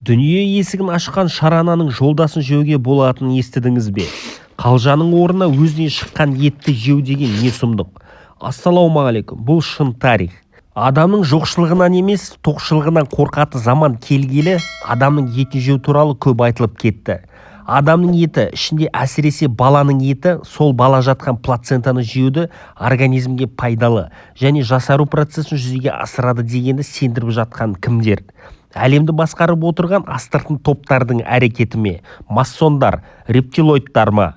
Дүние есігін ашқан шарананың жолдасын жеуге болатынын естідіңіз бе? Қалжаның орнына өзінен шыққан етті жеу деген не сұмдық? Ассалаумағалейкум, бұл шын тарих. Адамның жоқшылығынан емес, тоқшылығынан қорқаты заман келгелі, адамның етін жеу туралы көп айтылып кетті. Адамның еті, ішінде әсіресе баланың еті, сол бала жатқан плацентаны жеуді организмге пайдалы және жасару процесін жүзеге асырады дегенді сендіріп жатқан кімдер? Әлемді басқарып отырған астыртын топтардың әрекеті ме? Массондар, рептилоидтар ма?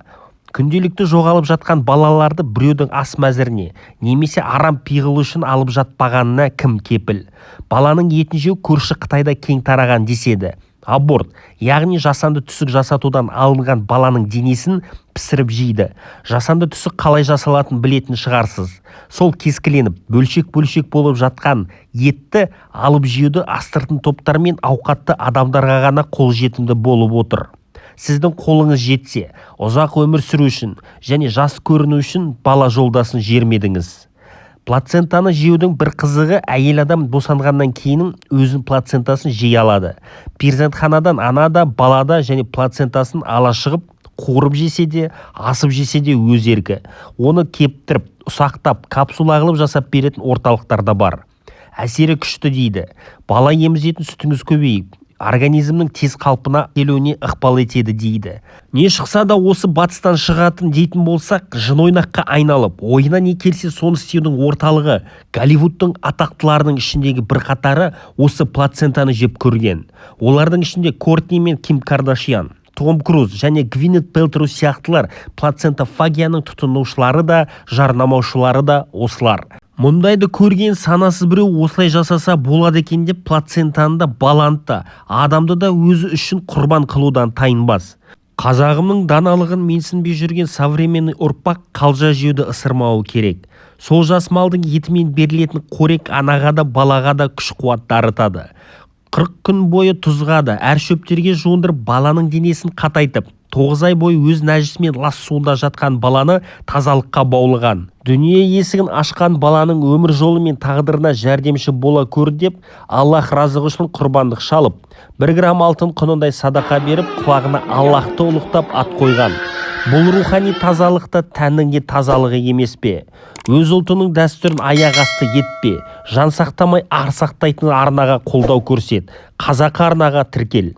Күнделікті жоғалып жатқан балаларды біреудің ас мәзіріне немесе арам пиғыл үшін алып жатпағанына кім кепіл? Баланың етін жеу көрші Қытайда кең тараған деседі. Аборт, яғни жасанды түсік жасатудан алынған баланың денесін пісіріп жейді. Жасанды түсік қалай жасалатын білетін шығарсыз. Сол кескіленіп, бөлшек-бөлшек болып жатқан етті алып жеуді астыртын топтар мен ауқатты адамдарға ғана қолжетімді болып отыр. Сіздің қолыңыз жетсе, ұзақ өмір сүру үшін және жас көріну үшін бала жолдасын жермедіңіз. Плацентаны жеудің бір қызығы, әйел адам босанғаннан кейін өзін плацентасын жей алады. Перзентханадан ана да, бала да және плацентасын ала шығып, қуырып жесе де, асып жесе де өз еркі. Оны кептіріп, ұсақтап, капсула қылып жасап беретін орталықтар да бар. Әсері күшті дейді. Бала емізетін сүтіңіз көбейіп, организмнің тез қалпына келуіне ықпал етеді дейді. Не шықса да осы батыстан шығатын дейтін болсақ, жын ойнаққа айналып, ойына не келсе соны істеудің орталығы Голливудтың атақтыларының ішіндегі бірқатары осы плацентаны жеп көрген. Олардың ішінде Кортни мен Ким Кардашьян, Том Круз және Гвинет Пэлтроу сияқтылар плацентофагияның тұтынушылары да, жарнамаушылары да осылар. Мұндайды көрген санасыз біреу осылай жасаса болады екен деп плацентаны да баланы да адамды да өзі үшін құрбан қылудан тайынбас. Қазағымның даналығын менсінбей жүрген современный ұрпақ қалжа жеуді ысырмауы керек. Сол жас малдың етімен берілетін қорек анаға да балаға да күш-қуат дарытады. 40 күн бойы тұзға да әр шөптерге жуындырып баланың денесін қатайтып, 9 ай бойы өз нәжісімен лас суында жатқан баланы тазалыққа баулыған. Дүние есігін ашқан баланың өмір жолы мен тағдырына жәрдемші бола көр деп, Аллах разығы үшін құрбандық шалып, 1 грамм алтын құнындай садақа беріп, құлағына Аллахты ұлықтап ат қойған. Бұл рухани тазалықта тәннің де тазалығы емес пе? Өз ұлтының дәстүрін аяқ асты етпе, жан сақтамай ар сақтайтын арнаға қолдау көрсет, қазақы арнаға тіркел.